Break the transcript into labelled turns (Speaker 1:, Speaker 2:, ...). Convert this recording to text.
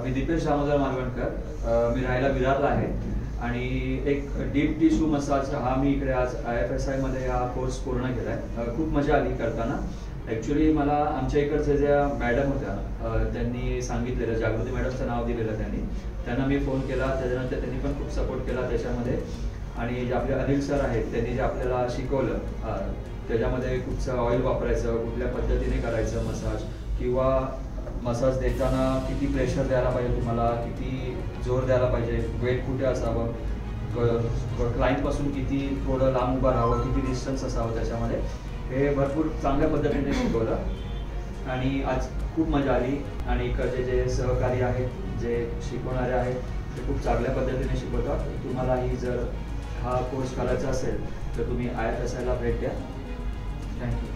Speaker 1: मी दीपेश दामोदर मालवणकर. मी राहायला विरारला आहे आणि एक डीप टिश्यू मसाज हा मी इकडे आज IFSI मध्ये हा कोर्स पूर्ण केला आहे. खूप मजा आली करताना. ॲक्च्युली मला आमच्या इकडच्या ज्या मॅडम होत्या त्यांनी सांगितलेलं, जागृती मॅडमचं नाव दिलेलं त्यांना मी फोन केला. त्याच्यानंतर त्यांनी पण खूप सपोर्ट केला त्याच्यामध्ये. आणि जे आपले अनिल सर आहेत त्यांनी जे आपल्याला शिकवलं त्याच्यामध्ये कुठचं ऑइल वापरायचं, कुठल्या पद्धतीने करायचं मसाज, किंवा मसाज देताना किती प्रेशर द्यायला पाहिजे, तुम्हाला किती जोर द्यायला पाहिजे, वेट कुठे असावं, क्लायंटपासून किती थोडं लांब उभं राहावं, किती डिस्टन्स असावं, त्याच्यामध्ये हे भरपूर चांगल्या पद्धतीने शिकवलं आणि आज खूप मजा आली. आणि इकडचे जे सहकारी आहेत, जे शिकवणारे आहेत, ते खूप चांगल्या पद्धतीने शिकवतात. तुम्हालाही जर हा कोर्स करायचा असेल तर तुम्ही IFSI ला भेट द्या. थँक्यू.